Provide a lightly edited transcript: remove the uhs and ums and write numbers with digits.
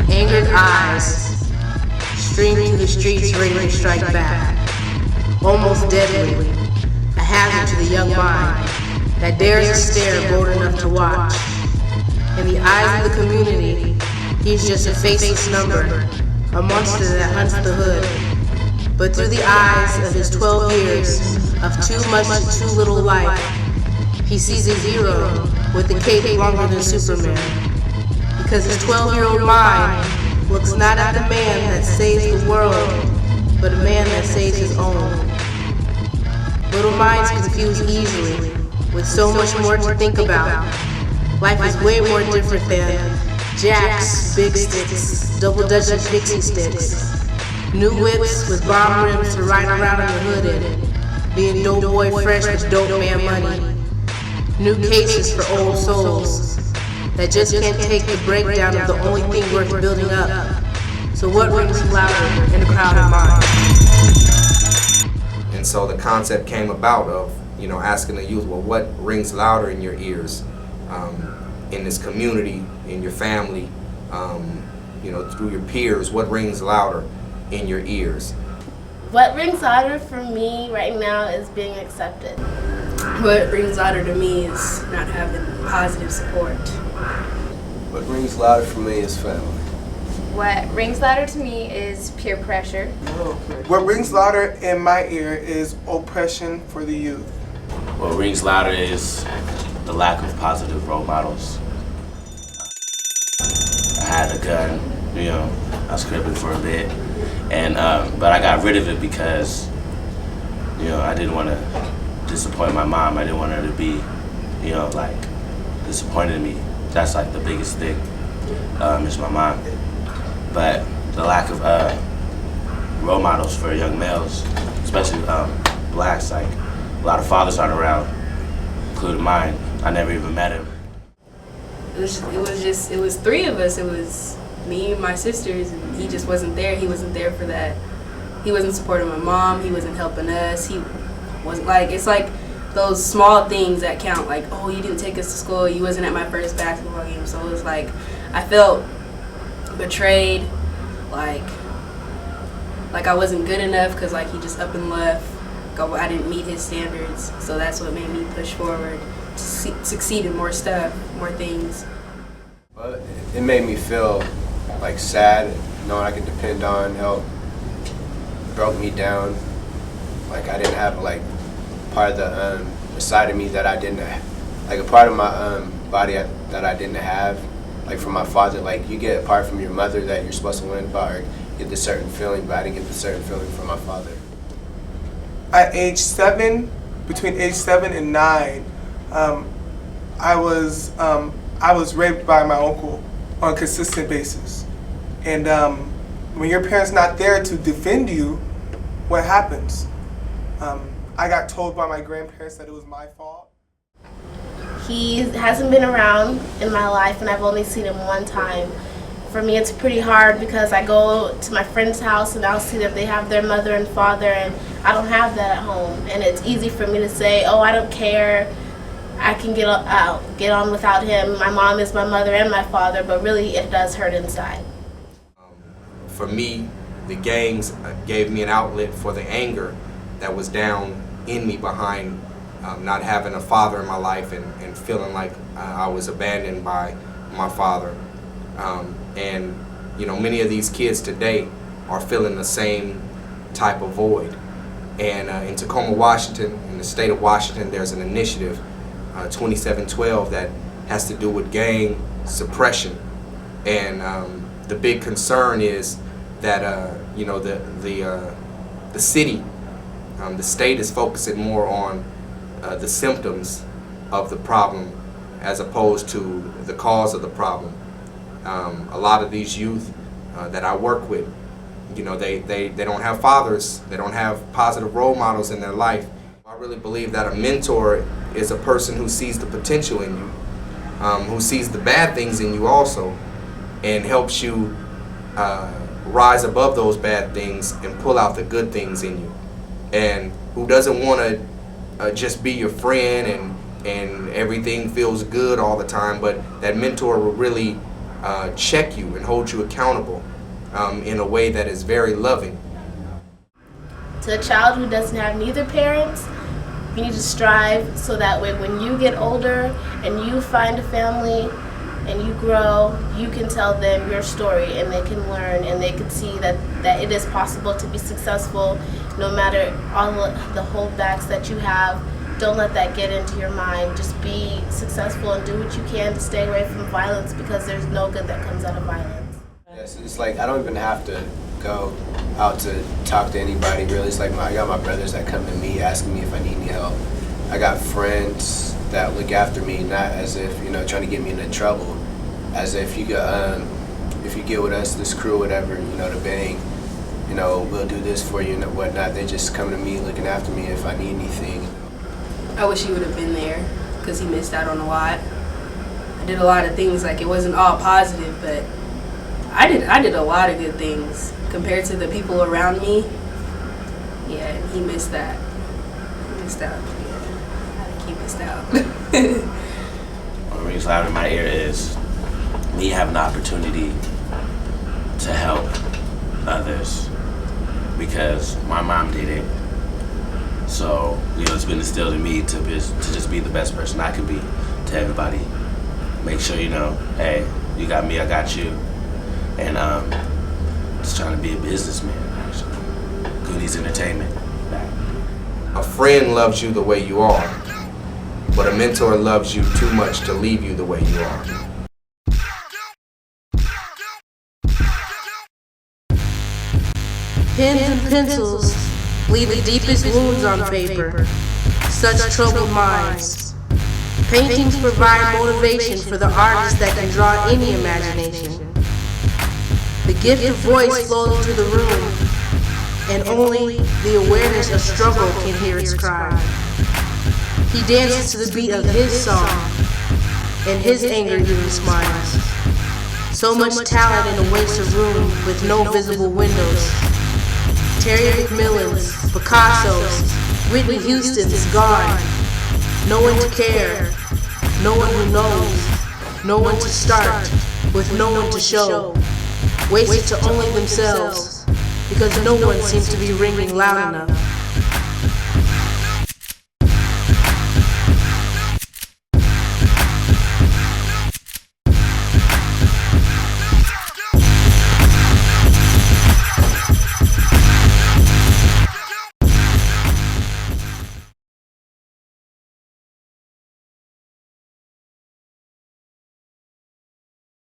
Angered eyes stream through the streets ready to strike back, almost deadly, a hazard to the young mind that dares to stare bold enough to watch. In the eyes of the community, he's just a faceless number, a monster that hunts the hood. But through the eyes of his 12 years of too much to too little life, he sees a hero with a cape longer than Superman. Because his 12-year-old mind looks not at the man that saves the world, but a man that saves his own. Little minds confuse easily, with so much more to think about. Life is way more different than jacks, big sticks, double-dutching pixie sticks, new whips with bomb rims to ride around in the hood in, being dope boy fresh with dope man money, new cases for old souls that just can't take the breakdown of the only thing worth building up. So what rings louder in a crowded mind? And so the concept came about of, asking the youth, well, what rings louder in your ears, in this community, in your family, through your peers, what rings louder in your ears? What rings louder for me right now is being accepted. What rings louder to me is not having positive support. What rings louder for me is family. What rings louder to me is peer pressure. What rings louder in my ear is oppression for the youth. What rings louder is the lack of positive role models. I had a gun, I was crippling for a bit, and but I got rid of it because, I didn't want to disappoint my mom. I didn't want her to be, disappointed in me. That's like the biggest thing, is my mom. But the lack of role models for young males, especially blacks, like a lot of fathers aren't around, including mine. I never even met him. It was three of us. It was me and my sisters, and he just wasn't there. He wasn't there for that. He wasn't supporting my mom. He wasn't helping us. He wasn't it's like those small things that count. Like, oh, you didn't take us to school. You wasn't at my first basketball game. So it was like, I felt betrayed, like I wasn't good enough because he just up and left. I didn't meet his standards. So that's what made me push forward to succeed in more stuff, more things. Well, it made me feel sad, knowing I could depend on help. It broke me down. I didn't have part of the side of me that I didn't have, a part of my body that I didn't have. From my father, you get a part from your mother that you're supposed to learn about or get this certain feeling, but I didn't get the certain feeling from my father. At age 7, between age 7 and 9, I was raped by my uncle on a consistent basis. And when your parents not there to defend you, what happens? I got told by my grandparents that it was my fault. He hasn't been around in my life, and I've only seen him one time. For me, it's pretty hard because I go to my friend's house and I'll see that they have their mother and father, and I don't have that at home. And it's easy for me to say, oh, I don't care. I can get on without him. My mom is my mother and my father, but really it does hurt inside. For me, the gangs gave me an outlet for the anger that was down in me behind not having a father in my life and feeling like I was abandoned by my father. And many of these kids today are feeling the same type of void. And in Tacoma, Washington, in the state of Washington, there's an initiative, 2712, that has to do with gang suppression. And the big concern is that the city, the state is focusing more on the symptoms of the problem as opposed to the cause of the problem. A lot of these youth that I work with, they don't have fathers, they don't have positive role models in their life. I really believe that a mentor is a person who sees the potential in you, who sees the bad things in you also, and helps you rise above those bad things and pull out the good things in you, and who doesn't want to just be your friend and everything feels good all the time, but that mentor will really check you and hold you accountable in a way that is very loving. To a child who doesn't have neither parents, you need to strive so that way when you get older and you find a family and you grow, you can tell them your story and they can learn and they can see that it is possible to be successful no matter all the holdbacks that you have. Don't let that get into your mind. Just be successful and do what you can to stay away from violence, because there's no good that comes out of violence. Yes, it's like I don't even have to go out to talk to anybody really. It's like I got my brothers that come to me asking me if I need any help. I got friends that look after me, not as if, trying to get me into trouble, as if you get with us, this crew, whatever, the bang, we'll do this for you and whatnot. They just come to me looking after me if I need anything. I wish he would have been there, because he missed out on a lot. I did a lot of things, like it wasn't all positive, but I did a lot of good things compared to the people around me. Yeah, and he missed that. He missed out. Yeah, I think he missed out. What rings loud in my ear is me having the opportunity to help others because my mom did it. So, it's been instilled in me to just be the best person I can be to everybody. Make sure, hey, you got me, I got you. And just trying to be a businessman, actually. Goonies Entertainment. A friend loves you the way you are, but a mentor loves you too much to leave you the way you are. Pens and pencils leave the deepest wounds on paper, such troubled minds. Paintings provide motivation for the artist that can draw any imagination. The gift of voice flows into the room, and only the awareness of struggle can hear its cry. He dances to the beat of his song, and his anger even smiles. So much talent in a wasted room with no visible windows. Terry McMillan's, Picasso's, Whitney Houston's gone. No one to care, no one who knows, no one to start, with no one to show. Wasted to only themselves, because no one seems to be ringing loud enough.